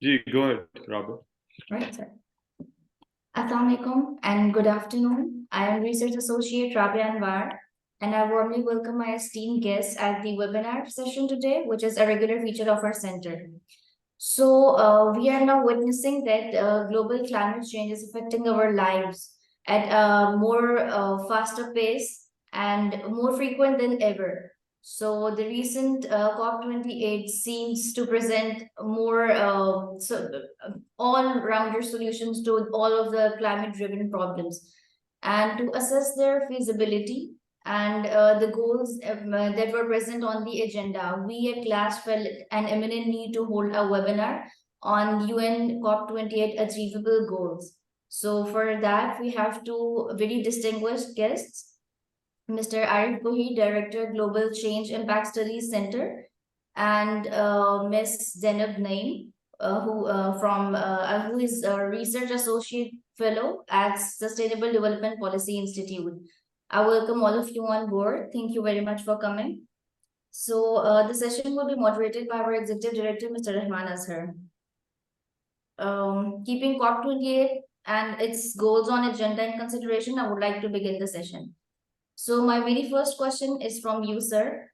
Ji, go ahead, Robert. Right, sir. Assalamu alaikum and good afternoon. I am Research Associate Rabia Anwar, and I warmly welcome my esteemed guests at the webinar session today, which is a regular feature of our center. So, we are now witnessing that global climate change is affecting our lives at a more faster pace and more frequent than ever. So, the recent COP28 seems to present more all-rounder solutions to all of the climate-driven problems. And to assess their feasibility and the goals that were present on the agenda, we at CLAS felt an imminent need to hold a webinar on UN COP28 Achievable Goals. So for that, we have two very distinguished guests, Mr. Arif Goheer, Director, Global Change Impact Studies Center, and Ms. Zainab Naeem, who is a Research Associate Fellow at Sustainable Development Policy Institute. I welcome all of you on board. Thank you very much for coming. So the session will be moderated by our Executive Director, Mr. Rehman Azhar. Keeping COP28 and its goals on agenda in consideration, I would like to begin the session. So my very first question is from you, sir.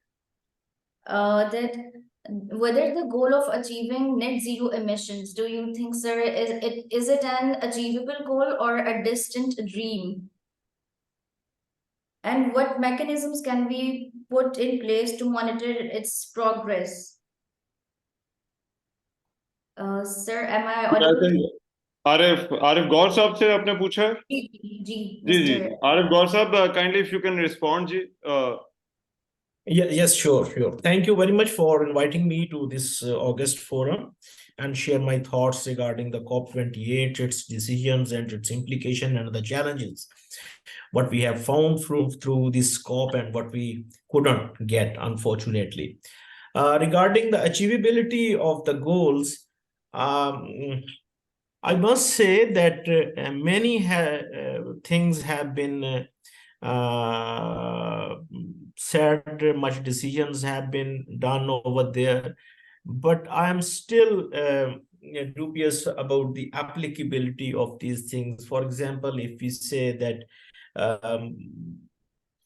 That whether the goal of achieving net zero emissions, do you think, sir, is it an achievable goal or a distant dream? And what mechanisms can we put in place to monitor its progress? Sir, am I I audible? think Arif गौर साहब से आपने पूछा है? जी, जी, Mr. Arif गौर साहब, kindly if you can respond, ji. Yes, sure. Thank you very much for inviting me to this August forum and share my thoughts regarding the COP28, its decisions and its implication and the challenges, what we have found through this COP and what we couldn't get, unfortunately. Regarding the achievability of the goals, I must say that many things have been said, much decisions have been done over there, but I am still dubious about the applicability of these things. For example, if we say that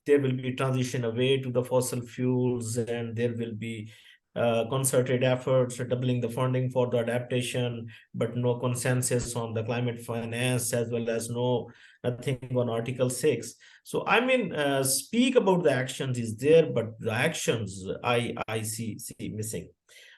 there will be transition away to the fossil fuels and there will be concerted efforts doubling the funding for the adaptation, but no consensus on the climate finance, as well as nothing on Article 6. So I mean, speak about the actions is there, but the actions I see missing.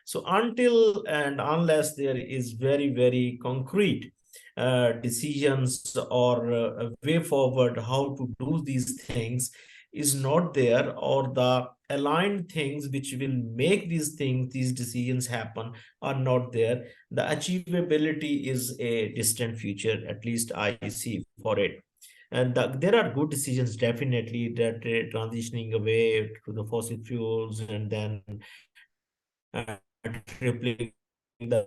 So until and unless there is very, very concrete decisions or a way forward how to do these things is not there, or the aligned things which will make these decisions happen are not there, the achievability is a distant future, at least I see for it. And there are good decisions definitely that transitioning away to the fossil fuels and then tripling the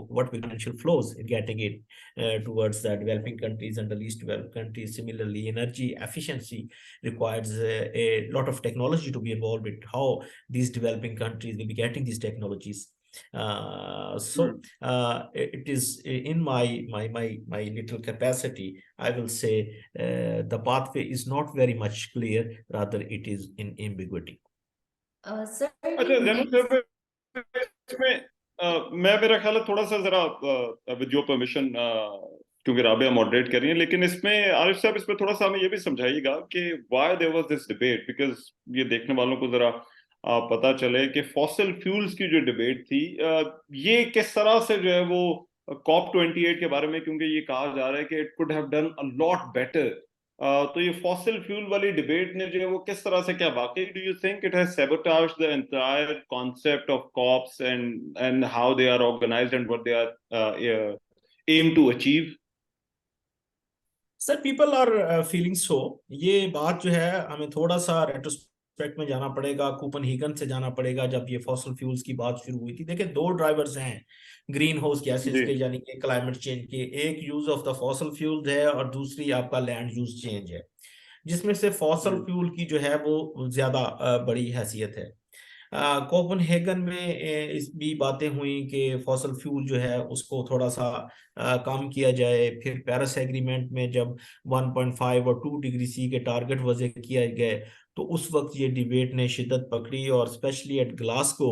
what financial flows, getting it towards the developing countries and the least developed countries. Similarly, energy efficiency requires a lot of technology to be involved with how these developing countries will be getting these technologies. It is in my little capacity, I will say the pathway is not very much clear, rather it is in ambiguity. Sir, मैं मेरा ख्याल है थोड़ा सा जरा with your permission, क्योंकि Rabia moderate कर रही है, लेकिन इसमें आरिफ साहब इसमें थोड़ा सा हमें ये भी समझाइएगा कि why there was this debate, because ये देखने वालों को जरा पता चले कि फॉसिल फ्यूल्स की जो डिबेट थी ये किस तरह से जो है वो COP28 के बारे में, क्योंकि ये कहा जा रहा है कि it could have done a lot better, तो ये फॉसिल फ्यूल वाली डिबेट ने जो है वो किस तरह से, क्या वाकई do you think it has sabotaged the entire concept of COPs and how they are organized and what they are aim to achieve? Sir, people are feeling so. ये बात जो है हमें थोड़ा सा रेट्रोस्पेक्ट में जाना पड़ेगा, कोपनहेगन से जाना पड़ेगा, जब ये फॉसिल फ्यूल्स की बात शुरू हुई थी। देखिए, दो ड्राइवर्स हैं ग्रीन हाउस गैसेस के, यानी कि क्लाइमेट चेंज के। एक use of the fossil fuels है और दूसरी आपका लैंड यूज चेंज है। जिसमें से फॉसल फ्यूल की जो है वो ज्यादा बड़ी हैसियत है। कोपनहेगन में इस भी बातें हुई कि फॉसल फ्यूल जो है उसको थोड़ा सा कम किया जाए। फिर पेरिस एग्रीमेंट में जब 1.5 और 2 डिग्री सी के टारगेट वज़े किए गए तो उस वक्त ये डिबेट ने शिद्दत पकड़ी, और specially at Glasgow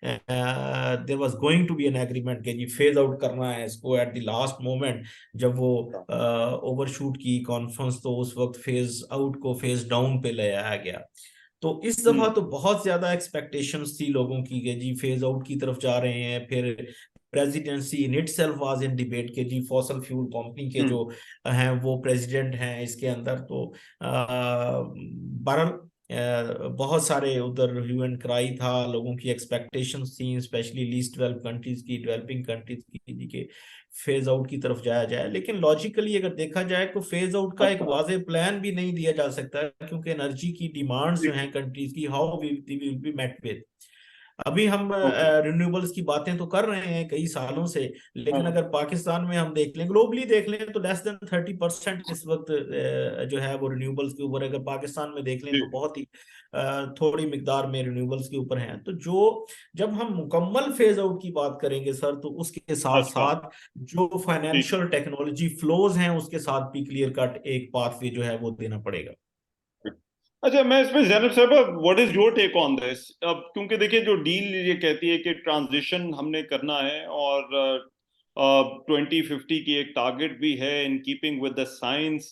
there was going to be an agreement कि जी फेज आउट करना है इसको एट द लास्ट मोमेंट। जब वो ओवरशूट की कॉन्फ्रेंस तो उस वक्त फेज आउट को फेज डाउन पे ले आया गया। तो इस दफा तो बहुत ज्यादा एक्सपेक्टेशंस थी लोगों की कि जी फेज आउट की तरफ जा रहे हैं। फिर presidency in itself was in debate के जी फॉसल फ्यूल कंपनी के जो हैं वो प्रेसिडेंट हैं इसके अंदर। तो बहरहाल बहुत सारे उधर ह्यू एंड क्राई था, लोगों की एक्सपेक्टेशंस थी स्पेशली लीस्ट डेवलप कंट्रीज की, डेवलपिंग कंट्रीज की जी के फेज आउट की तरफ जाया जाए। लेकिन लॉजिकली अगर देखा जाए तो फेज आउट का एक वाज़ेह प्लान भी नहीं दिया जा सकता, क्योंकि एनर्जी की डिमांड्स जो हैं कंट्रीज की how will be met with. अभी हम रिन्यूएबल्स की बातें तो कर रहे हैं कई सालों से, लेकिन अगर पाकिस्तान में हम देख लें, ग्लोबली देख लें, तो लेस देन 30% इस वक्त जो है वो रिन्यूएबल्स के ऊपर। अगर पाकिस्तान में देख लें तो बहुत ही थोड़ी मिकदार में रिन्यूएबल्स के ऊपर हैं। तो जो जब हम मुकम्मल फेज आउट की बात करेंगे सर, तो उसके साथ साथ जो फाइनेंशियल टेक्नोलॉजी फ्लोज हैं उसके साथ भी क्लियर कट एक पाथवे जो है वो देना पड़ेगा। अच्छा, मैं इसमें ज़ैनब साहब, what is your take on this? अब क्योंकि देखिए जो डील ये कहती है कि ट्रांजिशन हमने करना है और 2050 की एक टारगेट भी है in keeping with the science,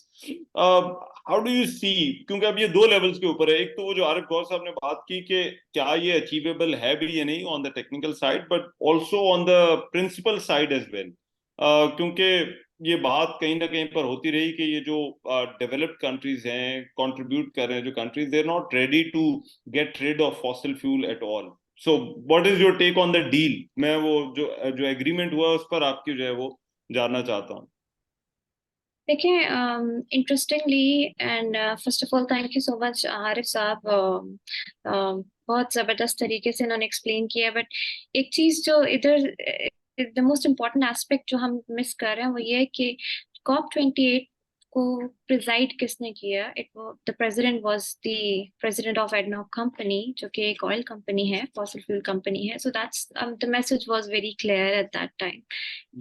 how do you see? क्योंकि अब ये दो लेवल्स के ऊपर है। एक तो वो जो आरिफ गौर साहब ने बात की कि क्या ये अचीवेबल है भी या नहीं on the technical side, but also on the principle side as well. क्योंकि ये बात कहीं ना कहीं पर होती रही कि ये जो डेवलप्ड कंट्रीज हैं, कंट्रीब्यूट कर रहे हैं जो countries, they are not ready to get rid of fossil fuel at all. So what is your take on the deal? मैं वो जो एग्रीमेंट हुआ उस पर आपकी जो है वो जानना चाहता हूँ। देखिए, interestingly and first of all thank you so much Arif साहब, बहुत जबरदस्त तरीके से इन्होंने एक्सप्लेन किया। बट एक चीज जो इधर द मोस्ट इम्पोर्टेंट एस्पेक्ट जो हम मिस कर रहे हैं वो ये है कि COP28 को प्रिजाइड किसने किया? The president was the president of ADNOC company, जो कि एक ऑयल कंपनी है, फॉसिल फ्यूल कंपनी है। So that's the message was very clear at that time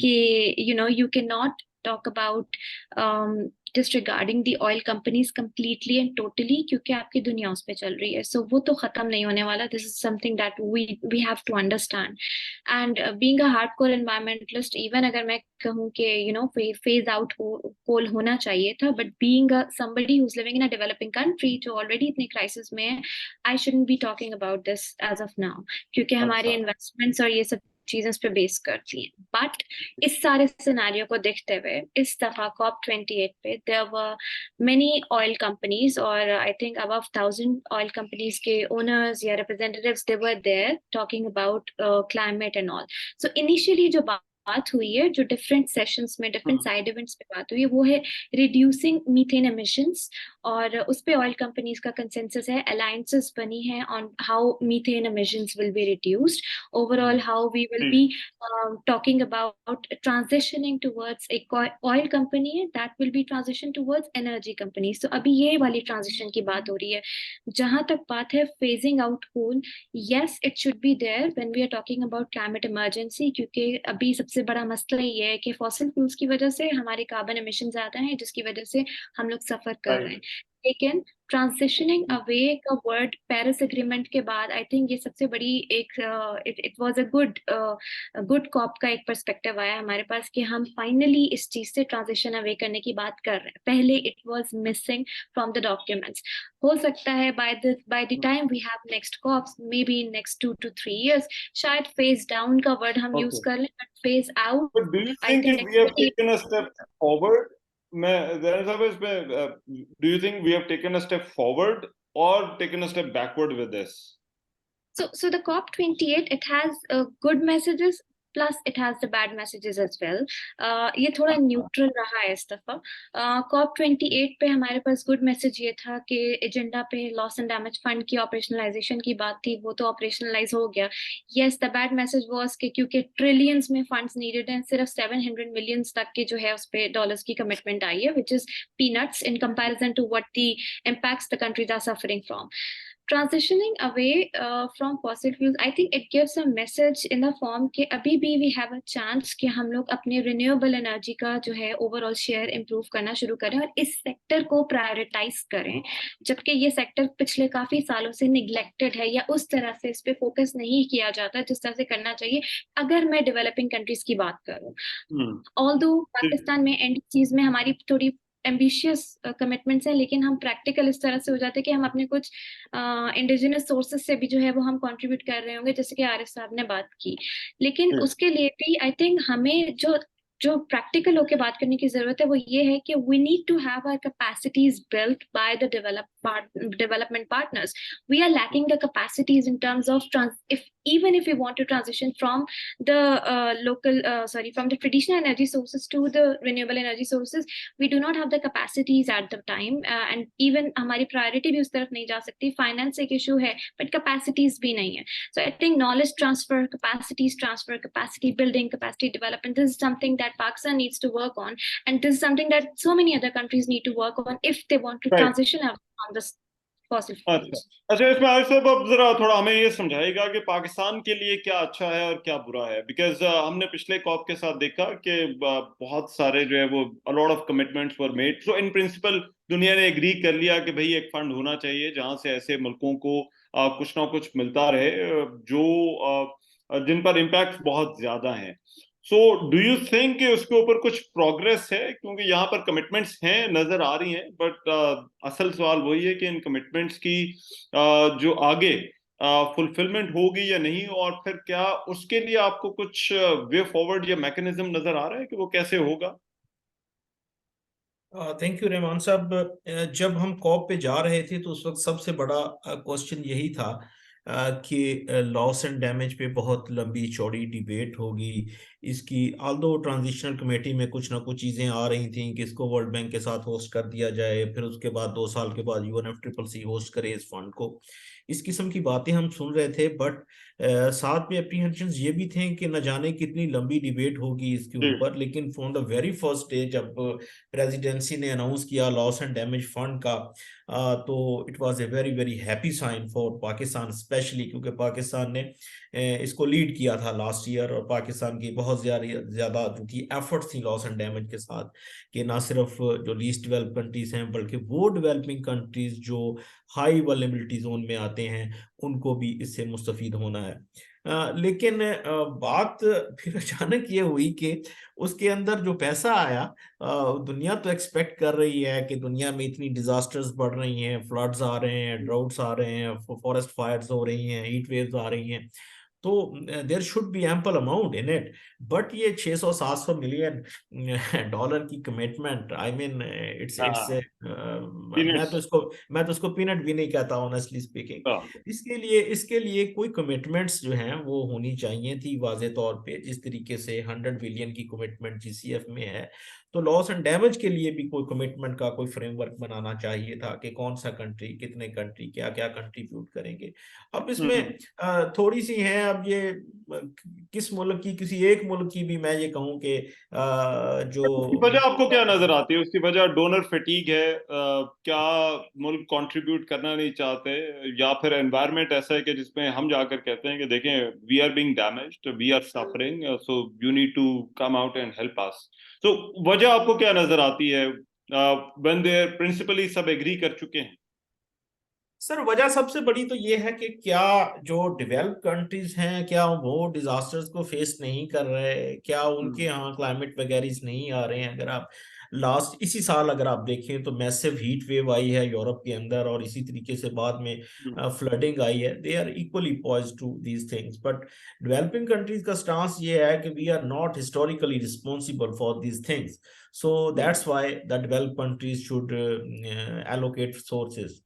कि you cannot talk about disregarding the oil companies completely and totally, क्योंकि आपकी दुनिया उस पे चल रही है। So वो तो खत्म नहीं होने वाला। This is something that we have to understand. And being a hardcore environmentalist, even अगर मैं कहूँ कि phase out coal होना चाहिए था, but being somebody who's living in a developing country जो already इतनी crisis में है, I shouldn't be talking about this as of now, क्योंकि हमारे investments और ये सब चीजें उस पे बेस करती हैं। बट इस सारे सिनेरियो को देखते हुए इस दफा COP28 पे there were many oil companies, और I think above 1000 oil companies के ओनर्स या representatives, they were there talking about climate and all. So initially जो बात हुई है, जो डिफरेंट सेशंस में डिफरेंट साइड इवेंट्स पे बात हुई है, वो है रिड्यूसिंग मीथेन एमिशंस, और उस पे ऑयल कंपनीज का कंसेंसस है, अलायंसेस बनी है on how methane emissions will be reduced, overall how we will be talking about transitioning towards एक ऑयल कंपनी है that will be transition towards energy company. तो अभी ये वाली ट्रांजिशन की बात हो रही है। जहां तक बात है phasing out coal, yes it should be there when we are talking about climate emergency, क्योंकि अभी सबसे बड़ा मसला ये है कि फॉसिल फ्यूल्स की वजह से हमारे कार्बन एमिशन ज्यादा हैं, जिसकी वजह से हम लोग सफर कर रहे हैं। लेकिन ट्रांजिशनिंग अवे का वर्ड पेरिस एग्रीमेंट के बाद आई थिंक ये सबसे बड़ी एक it was a good cop का एक पर्सपेक्टिव आया हमारे पास कि हम फाइनली इस चीज से ट्रांजिशन अवे करने की बात कर रहे हैं। पहले it was missing from the documents. हो सकता है by the time we have next COPs, maybe next 2 to 3 years, शायद फेज डाउन का वर्ड हम यूज कर लें, but phase out But do you think if we have taken a step forward, do you think we have taken a step forward or taken a step backward with this? So the COP28, it has good messages, plus it has the bad messages as well. ये थोड़ा neutral रहा है इस दफा. COP28 पे हमारे पास good message ये था कि एजेंडा पे लॉस एंड डैमेज फंड की ऑपरेशनलाइजेशन की बात थी, वो तो ऑपरेशनलाइज हो गया. Yes, the bad message was कि क्योंकि ट्रिलियंस में फंड्स नीडेड हैं, सिर्फ 700 मिलियंस तक के जो है उस पे डॉलर्स की कमिटमेंट आई है, which is peanuts in comparison to what the impacts the countries are suffering from. Transitioning away from fossil fuels, I think it gives a message in the form कि अभी भी we have a chance कि हम लोग अपने renewable energy का जो है overall share improve करना शुरू करें और इस sector को prioritize करें, जबकि ये sector पिछले काफी सालों से neglected है या उस तरह से इस पे focus नहीं किया जाता जिस तरह से करना चाहिए. अगर मैं developing countries की बात करूं, although पाकिस्तान में NDCs में हमारी थोड़ी एम्बिशियस कमिटमेंट्स हैं, लेकिन हम प्रैक्टिकल इस तरह से हो जाते हैं कि हम अपने कुछ इंडिजिनस सोर्सेस से भी जो है वो हम कंट्रीब्यूट कर रहे होंगे, जैसे कि आरिफ साहब ने बात की. लेकिन उसके लिए भी आई थिंक हमें जो प्रैक्टिकल होके बात करने की जरूरत है वो ये है कि we need to have our capacities built by the development partners. We are lacking the capacities in terms of even if we want to transition from the from the traditional energy sources to the renewable energy sources, we do not have the capacities at the time, and even हमारी priority भी उस तरफ नहीं जा सकती. Finance एक issue है, but capacities भी नहीं है. So I think knowledge transfer, capacity building, capacity development, this is something that Pakistan needs to work on, and this is something that so many other countries need to work on if they want to transition away from this fossil fuels. अच्छा, इसमें आरिफ साहब अब जरा थोड़ा हमें ये समझाएगा कि पाकिस्तान के लिए क्या अच्छा है और क्या बुरा है. बिकॉज हमने पिछले कॉप के साथ देखा कि बहुत सारे जो है वो a lot of commitments were made. So in principle दुनिया ने एग्री कर लिया कि भाई एक फंड होना चाहिए जहां से ऐसे मुल्कों को कुछ ना कुछ मिलता रहे जो जिन पर इम्पैक्ट बहुत ज्यादा है. सो डू यू थिंक कि उसके ऊपर कुछ प्रोग्रेस है? क्योंकि यहाँ पर कमिटमेंट्स हैं, नजर आ रही हैं, बट असल सवाल वही है कि इन कमिटमेंट्स की जो आगे फुलफिलमेंट होगी या नहीं, और फिर क्या उसके लिए आपको कुछ वे फॉरवर्ड या मैकेनिज्म नजर आ रहा है कि वो कैसे होगा? थैंक यू रहमान साहब. जब हम कॉप पे जा रहे थे तो उस वक्त सबसे बड़ा क्वेश्चन यही था कि लॉस एंड डैमेज पे बहुत लंबी चौड़ी डिबेट होगी. इसकी आल्दो ट्रांजिशनल कमेटी में कुछ ना कुछ चीज़ें आ रही थी कि इसको वर्ल्ड बैंक के साथ होस्ट कर दिया जाए, फिर उसके बाद 2 साल के बाद UNFCCC होस्ट करे इस फंड को. इस किस्म की बातें हम सुन रहे थे, बट साथ में एप्रीहेंशंस ये भी थे कि न जाने कितनी लंबी डिबेट होगी इसके ऊपर. लेकिन from the very first day जब प्रेसिडेंसी ने अनाउंस किया लॉस एंड डैमेज फंड का, तो it was a very very happy sign for Pakistan specially, क्योंकि पाकिस्तान ने इसको लीड किया था लास्ट ईयर, और पाकिस्तान की बहुत ज्यादा जो की एफर्ट्स थी लॉस एंड डैमेज के साथ कि ना सिर्फ जो लीस्ट डेवलप कंट्रीज हैं बल्कि वो डेवलपिंग कंट्रीज जो हाई वल्नरेबिलिटी जोन में आते हैं उनको भी इससे मुस्तफीद होना है. लेकिन बात फिर अचानक ये हुई कि उसके अंदर जो पैसा आया, दुनिया तो एक्सपेक्ट कर रही है कि दुनिया में इतनी डिजास्टर्स बढ़ रही हैं, फ्लड्स आ रहे हैं, ड्राउट्स आ रहे हैं, फॉरेस्ट फायर्स हो रही हैं, हीट वेव्स आ रही हैं, तो there should be ample amount in it. But ये 600-700 मिलियन डॉलर की कमिटमेंट, आई मीन इट्स मैं तो इसको पीनट भी नहीं कहता ऑनेस्टली स्पीकिंग. इसके लिए कोई कमिटमेंट्स जो हैं वो होनी चाहिए थी वाजे तौर पे. जिस तरीके से 100 बिलियन की कमिटमेंट GCF में है, तो लॉस एंड डैमेज के लिए भी कोई कमिटमेंट का कोई फ्रेमवर्क बनाना चाहिए था कि कौन सा कंट्री, कितने कंट्री क्या क्या कंट्रीब्यूट करेंगे. अब इसमें थोड़ी सी है, अब ये किस मुल्क की, किसी एक मुल्क की भी मैं ये कहूँ कि जो वजह आपको क्या नजर आती है? उसकी वजह डोनर फटीग है, क्या मुल्क कंट्रीब्यूट करना नहीं चाहते, या फिर एनवायरनमेंट ऐसा है कि जिसमें हम जाकर कहते हैं कि देखें we are being damaged, we are suffering, so you need to come out and help us. तो वजह आपको क्या नजर आती है व्हेन दे प्रिंसिपली सब एग्री कर चुके हैं? सर, वजह सबसे बड़ी तो ये है कि क्या जो डेवलप कंट्रीज हैं क्या वो डिजास्टर्स को फेस नहीं कर रहे, क्या उनके यहाँ क्लाइमेट वगैरह नहीं आ रहे हैं. अगर आप लास्ट इसी साल अगर आप देखें तो मैसिव हीट वेव आई है यूरोप के अंदर, और इसी तरीके से बाद में फ्लडिंग आई है. They are equally poised to these things. But developing countries का स्टांस ये है कि we are not historically responsible for these things, so that's why the developed countries should allocate sources.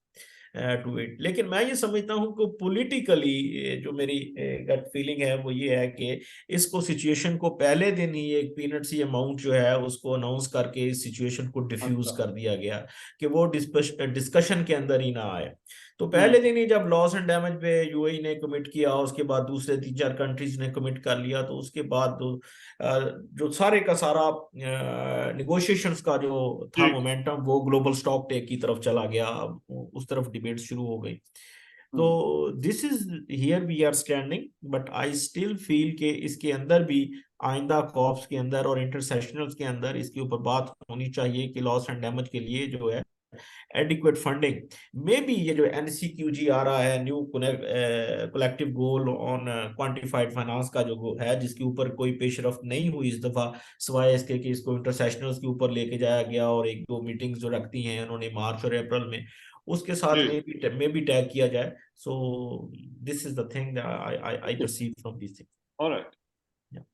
To it. लेकिन मैं ये समझता हूँ कि पॉलिटिकली जो मेरी गट फीलिंग है वो ये है कि इसको सिचुएशन को पहले दिन ही एक पीनट्स अमाउंट जो है उसको अनाउंस करके इस सिचुएशन को डिफ्यूज कर दिया गया कि वो डिस्कशन के अंदर ही ना आए। तो पहले दिन ही जब लॉस एंड डैमेज पे यूएई ने कमिट किया, उसके बाद दूसरे 3-4 कंट्रीज ने कमिट कर लिया, तो उसके बाद जो सारे का सारा निगोशिएशंस का जो था जी मोमेंटम वो ग्लोबल स्टॉक टेक की तरफ चला गया, उस तरफ डिबेट शुरू हो गई। तो this is here we are standing, but I still feel के इसके अंदर भी आइंदा कॉप्स के अंदर और इंटरसेशनल्स के अंदर इसके ऊपर बात होनी चाहिए कि लॉस एंड डैमेज के लिए जो है एडिक्वेट फंडिंग मे बी, ये जो एनसीक्यूजी आ रहा है new collective goal on quantified finance का जो है, जिसके ऊपर कोई पेशरफ नहीं हुई इस दफा, सिवाय इसके कि इसको इंटरसेशनल्स के ऊपर लेके जाया गया और 1-2 मीटिंग्स जो रखती हैं उन्होंने मार्च और अप्रैल में, उसके साथ जी में भी टैग किया जाए। So this is the thing I perceive from this thing. Alright.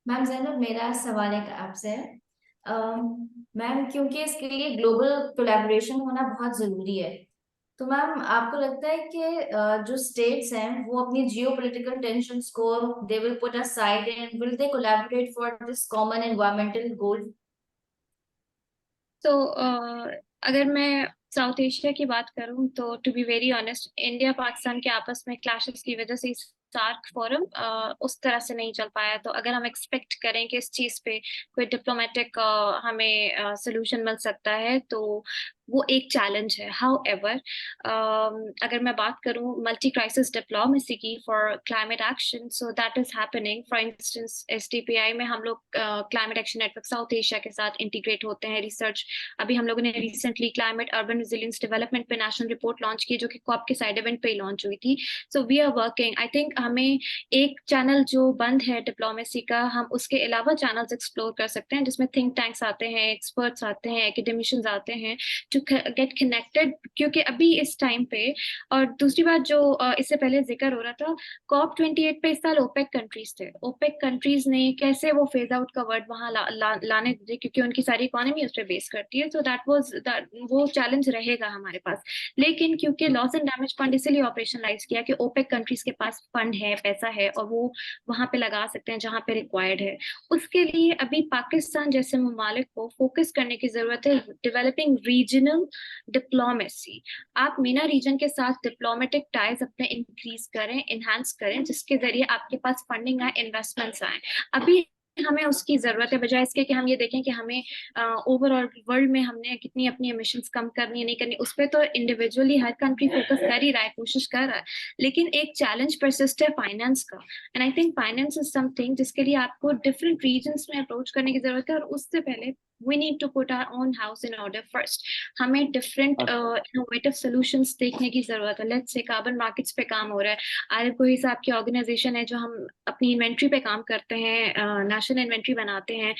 Ma'am Zainab, मेरा सवाल एक आपसे है। मैम, क्योंकि इसके लिए ग्लोबल कोलैबोरेशन होना बहुत जरूरी है, तो मैम आपको लगता है कि जो स्टेट्स हैं वो अपनी जियोपॉलिटिकल टेंशन्स को they will put aside and will they collaborate for this common environmental goal? तो अगर मैं साउथ एशिया की बात करूं तो to be very honest, India Pakistan के आपस में क्लैशेस की वजह से सार्क फोरम उस तरह से नहीं चल पाया। तो अगर हम एक्सपेक्ट करें कि इस चीज पे कोई डिप्लोमेटिक हमें सोल्यूशन मिल सकता है तो वो एक चैलेंज है। हाउएवर अगर मैं बात करूं मल्टी क्राइसिस डिप्लोमेसी की for climate action, so that is happening. For instance SDPI में हम लोग climate action network south Asia के साथ इंटीग्रेट होते हैं। रिसर्च अभी हम लोगों ने recently climate urban resilience development पे नेशनल रिपोर्ट लॉन्च की, जो कि कॉप के साइड इवेंट पे लॉन्च हुई थी। So we are working. I think हमें एक चैनल जो बंद है डिप्लोमेसी का, हम उसके अलावा चैनल्स एक्सप्लोर कर सकते हैं जिसमें थिंक टैंक्स आते हैं, एक्सपर्ट्स आते हैं, एकेडमिशियंस आते हैं टू गेट कनेक्टेड। क्योंकि अभी इस टाइम पे, और दूसरी बात जो इससे पहले जिक्र हो रहा था, COP28 पे इस साल ओपेक कंट्रीज थे। ओपेक कंट्रीज ने कैसे वो फेज आउट का वर्ड वहां लाने दिए, क्योंकि उनकी सारी इकोनॉमी उस पर बेस करती है। सो वो चैलेंज रहेगा हमारे पास। लेकिन क्योंकि लॉस एंड डैमेज फंड इसलिए ऑपरेशनलाइज किया कि ओपेक कंट्रीज के पास फंड है, पैसा है, और वो वहां पे लगा सकते हैं जहां पे रिक्वायर्ड है। उसके लिए अभी पाकिस्तान जैसे ममालिक को फोकस करने की जरूरत है, डेवलपिंग रीजनल डिप्लोमेसी। आप मीना रीजन के साथ डिप्लोमेटिक टाइज अपने इंक्रीज करें, इनहांस करें, जिसके जरिए आपके पास फंडिंग आए, इन्वेस्टमेंट्स आए। अभी हमें उसकी जरूरत है, बजाय इसके कि हम ये देखें कि हमें ओवरऑल वर्ल्ड में हमने कितनी अपनी एमिशंस कम करनी है नहीं करनी। उस पर तो इंडिविजुअली हर कंट्री फोकस कर ही रहा है, कोशिश कर रहा है, लेकिन एक चैलेंज परसिस्ट है फाइनेंस का। And I think finance is something जिसके लिए आपको डिफरेंट रीजन्स में अप्रोच करने की जरूरत है। और उससे पहले we need to put our own house in order first. हमें different innovative solutions देखने की जरूरत है। Let's say कार्बन मार्केट्स पे काम हो रहा है, आरिफ गोही साहब की ऑर्गेनाइजेशन है जो हम अपनी इन्वेंट्री पे काम करते हैं, नेशनल इन्वेंट्री बनाते हैं,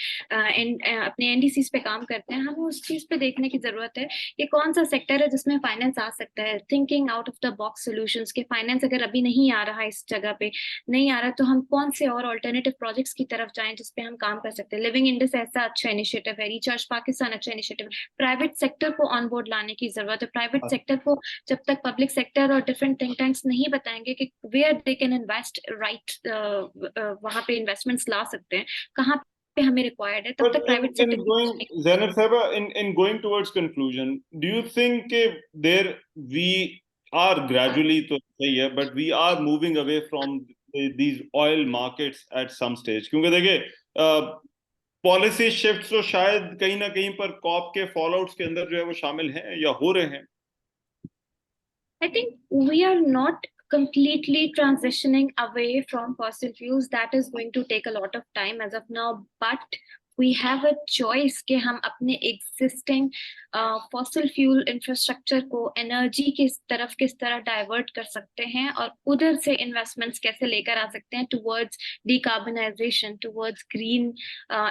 अपने एनडीसीज पे काम करते हैं। हमें उस चीज पे देखने की जरूरत है कि कौन सा सेक्टर है जिसमें फाइनेंस आ सकता है, thinking out of the box solutions. के फाइनेंस अगर अभी नहीं आ रहा है, इस जगह पे नहीं आ रहा, तो हम कौन से और ऑल्टरनेटिव प्रोजेक्ट्स की तरफ जाएं जिसपे हम काम कर सकते हैं। लिविंग इंडेक्स ऐसा अच्छा इनिशिएटिव है, रिचार्ज पाकिस्तान अच्छा इनिशिएटिव। प्राइवेट सेक्टर को ऑन बोर्ड लाने की जरूरत है। प्राइवेट सेक्टर को जब तक पब्लिक सेक्टर और डिफरेंट थिंक टैंक्स नहीं बताएंगे कि where they can invest right, वहां पे इन्वेस्टमेंट्स ला सकते हैं, कहाँ पे हमें रिक्वायर्ड है, तब But तक private in sector going, Zainab Sahaba, in going towards conclusion, do you think there we are gradually to say yeah, but we are moving away from these oil markets at some stage? क्योंकि देखिए policy shift तो शायद कहीं ना कहीं पर corp के फॉलोआउट्स के अंदर जो है वो शामिल हैं या हो रहे हैं। I think we are not completely transitioning away from fossil fuels. That is going to take a lot of time as of now, but we have a choice कि हम अपने existing fossil fuel infrastructure को energy की तरफ किस तरह divert कर सकते हैं और उधर से investments कैसे लेकर आ सकते हैं towards decarbonization, towards green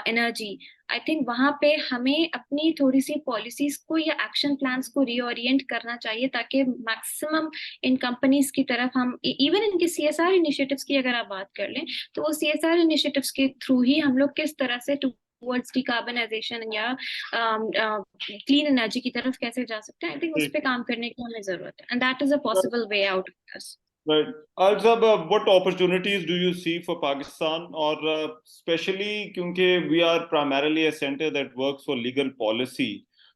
energy. I think वहां पे हमें अपनी थोड़ी सी पॉलिसीज को या एक्शन प्लान्स को रीओरिएंट करना चाहिए, ताकि मैक्सिमम इन कंपनीज की तरफ हम, इवन इनके सीएसआर इनिशिएटिव्स की अगर आप बात कर लें, तो वो सीएसआर इनिशिएटिव्स के थ्रू ही हम लोग किस तरह से टुवर्ड्स डिकार्बनाइजेशन या क्लीन एनर्जी की तरफ कैसे जा सकते हैं, आई थिंक उस पे काम करने की हमें जरूरत है, and that is a possible way out of this. Right. Azhar, what opportunities do you see for Pakistan, or especially क्योंकि we are primarily a center that works for legal policy.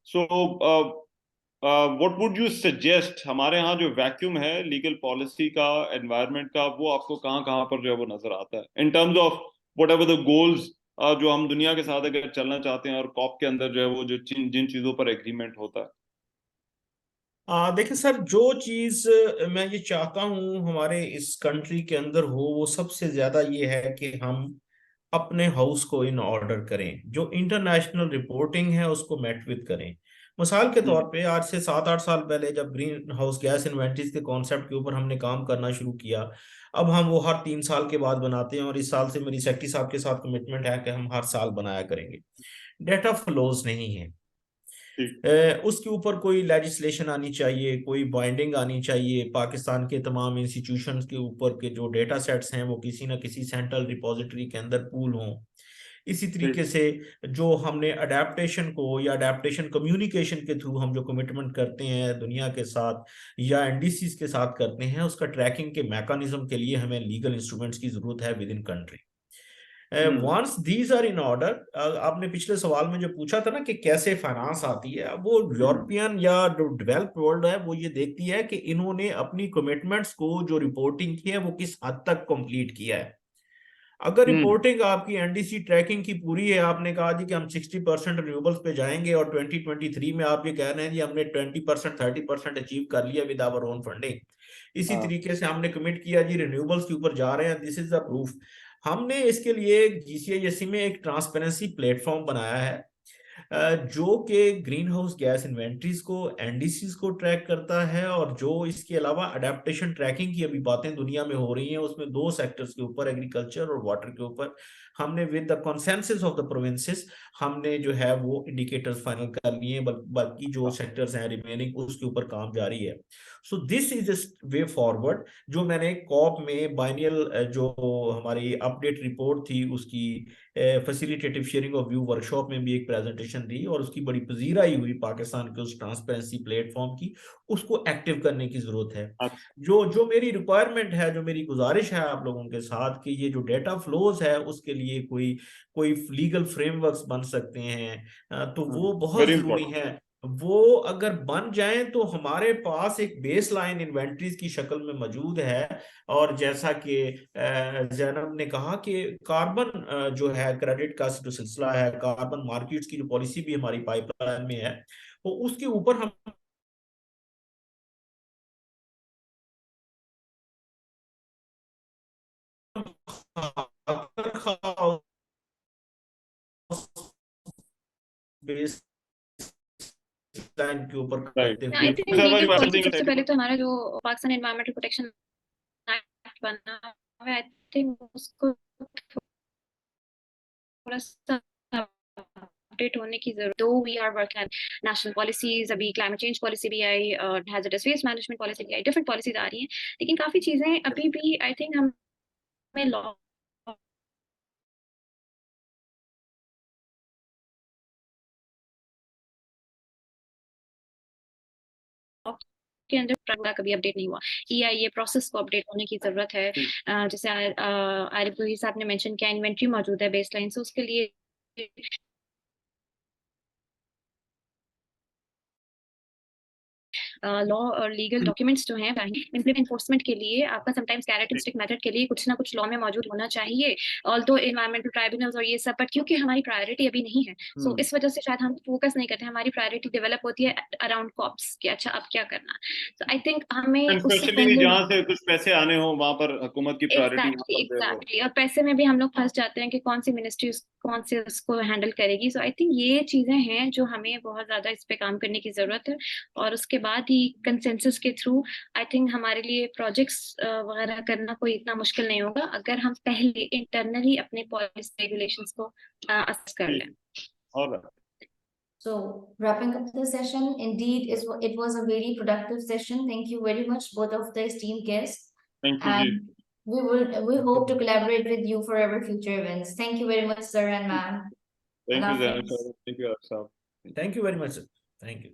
So, what would you suggest? हमारे यहाँ जो vacuum है legal policy का, environment का, वो आपको कहाँ पर जो है वो नजर आता है? In terms of whatever the goals जो हम दुनिया के साथ अगर चलना चाहते हैं, और कॉप के अंदर जो है वो जो जिन चीजों पर एग्रीमेंट होता है. देखिए सर, जो चीज मैं ये चाहता हूँ हमारे इस कंट्री के अंदर हो, वो सबसे ज्यादा ये है कि हम अपने हाउस को इन ऑर्डर करें, जो इंटरनेशनल रिपोर्टिंग है उसको मेट विद करें। मिसाल के तौर पे आज से 7-8 साल पहले जब ग्रीन हाउस गैस इन्वेंटरीज के कॉन्सेप्ट के ऊपर हमने काम करना शुरू किया, अब हम वो हर 3 साल के बाद बनाते हैं, और इस साल से मेरी सेक्रेटरी साहब के साथ कमिटमेंट है कि हम हर साल बनाया करेंगे। डेटा फ्लोज नहीं है, उसके ऊपर कोई लेजिस्लेशन आनी चाहिए, कोई बाइंडिंग आनी चाहिए। पाकिस्तान के तमाम इंस्टीट्यूशंस के ऊपर के जो डेटा सेट्स हैं वो किसी ना किसी सेंट्रल रिपोजिटरी के अंदर पूल हों। इसी तरीके से जो हमने अडेप्टेशन को या अडेप्टेशन कम्युनिकेशन के थ्रू हम जो कमिटमेंट करते हैं दुनिया के साथ या एनडीसीज के साथ करते हैं, उसका ट्रैकिंग के मैकेनिज्म के लिए हमें लीगल इंस्ट्रूमेंट्स की जरूरत है within country. Once these are in order, आपने पिछले सवाल में जो पूछा था ना कि कैसे फाइनेंस आती है, वो यूरोपियन या जो डेवलप्ड वर्ल्ड है वो ये देखती है कि इन्होंने अपनी कमिटमेंट्स को जो रिपोर्टिंग की है वो किस हद तक कंप्लीट किया है। अगर रिपोर्टिंग आपकी एनडीसी ट्रैकिंग की पूरी है, आपने कहा जी कि हम 60% रिन्यूएबल्स पे जाएंगे, और 2023 में आप ये कह रहे हैं जी हमने 20% 30% अचीव कर लिया विद आवर ओन फंडिंग, इसी तरीके से हमने कमिट किया जी रिन्यूएबल्स के ऊपर जा रहे हैं, दिस इज द प्रूफ। हमने इसके लिए जीसीआईएससी में एक ट्रांसपेरेंसी प्लेटफॉर्म बनाया है जो कि ग्रीन हाउस गैस इन्वेंटरीज को, एनडीसीज को ट्रैक करता है, और जो इसके अलावा अडेप्टेशन ट्रैकिंग की अभी बातें दुनिया में हो रही हैं, उसमें 2 सेक्टर्स के ऊपर, एग्रीकल्चर और वाटर के ऊपर, हमने with the consensus of the provinces हमने जो है वो इंडिकेटर्स फाइनल कर लिए, बाकी जो सेक्टर्स हैं रिमेनिंग उसके ऊपर काम जारी है। So this is way forward. जो मैंने कॉप में बाइनियल जो हमारी अपडेट रिपोर्ट थी उसकी facilitative sharing of view workshop में भी एक प्रेजेंटेशन दी, और उसकी बड़ी पजीराई हुई पाकिस्तान के उस ट्रांसपेरेंसी प्लेटफॉर्म की। उसको एक्टिव करने की जरूरत है। जो मेरी रिक्वायरमेंट है, जो मेरी गुजारिश है आप लोगों के साथ, कि ये जो डेटा फ्लोज है उसके लिए कोई लीगल फ्रेमवर्क्स बन सकते हैं, तो वो बहुत जरूरी है। वो अगर बन जाए तो हमारे पास एक बेस लाइन इन्वेंट्रीज की शक्ल में मौजूद है। और जैसा कि जैनब ने कहा कि कार्बन जो है क्रेडिट का जो सिलसिला है, कार्बन मार्केट्स की जो पॉलिसी भी हमारी पाइपलाइन में है, तो उसके ऊपर हम बेस लाइन के ऊपर करते आई हुए थिंक लीगल पॉलिसी सबसे पहले तो हमारा जो पाकिस्तान एनवायरमेंटल प्रोटेक्शन एक्ट बना हुआ है, आई थिंक उसको थोड़ा सा अपडेट होने की जरूरत। Though we are working on national policies, अभी क्लाइमेट चेंज पॉलिसी भी आई, हैजर्डस वेस्ट मैनेजमेंट पॉलिसी भी आई, डिफरेंट पॉलिसीज आ रही हैं, लेकिन काफी चीजें अभी भी आई थिंक हमें लॉ के अंदर कभी अपडेट नहीं हुआ। ईआईए प्रोसेस को अपडेट होने की जरूरत है। जैसे आरिफ गोहीर साहब ने मेंशन किया, इन्वेंट्री मौजूद है बेसलाइन से, उसके लिए लॉ और लीगल डॉक्यूमेंट्स जो हैं इम्प्लीमेंट एनफोर्समेंट के लिए आपका समटाइम्स कैरेट स्टिक मेथड के लिए कुछ ना कुछ लॉ में मौजूद होना चाहिए, ऑल्दो एनवायरमेंटल ट्राइब्यूनल्स और ये सब, बट क्योंकि हमारी प्रायोरिटी अभी नहीं है, सो इस वजह से शायद हम फोकस नहीं करते। हमारी प्रायोरिटी डेवलप होती है अराउंड कॉप्स कि अच्छा अब क्या करना। सो आई थिंक हमें उससे पहले जहाँ से कुछ पैसे आने हो वहां पर हुकूमत की प्रायोरिटी एग्जैक्टली, और पैसे में भी हम लोग फंस जाते हैं कि कौन सी मिनिस्ट्री कौन से उसको हैंडल करेगी। सो आई थिंक ये चीजें हैं जो हमें बहुत ज्यादा इस पे काम करने की जरूरत है, और उसके बाद ही कंसेंसस के थ्रू आई थिंक हमारे लिए प्रोजेक्ट्स वगैरह करना कोई इतना मुश्किल नहीं होगा, अगर हम पहले इंटरनली अपने पॉलिसी रेगुलेशंस को असेस कर लें। All right. So wrapping up the session, indeed, it was a very productive session. Thank you very much, both of the esteemed guests. Thank you, Ji. And we hope to collaborate with you for our future events. Thank you very much, sir and ma'am. Thank you, Allah Zainab. Hafiz. Thank you, Arif. Thank you very much. Thank you.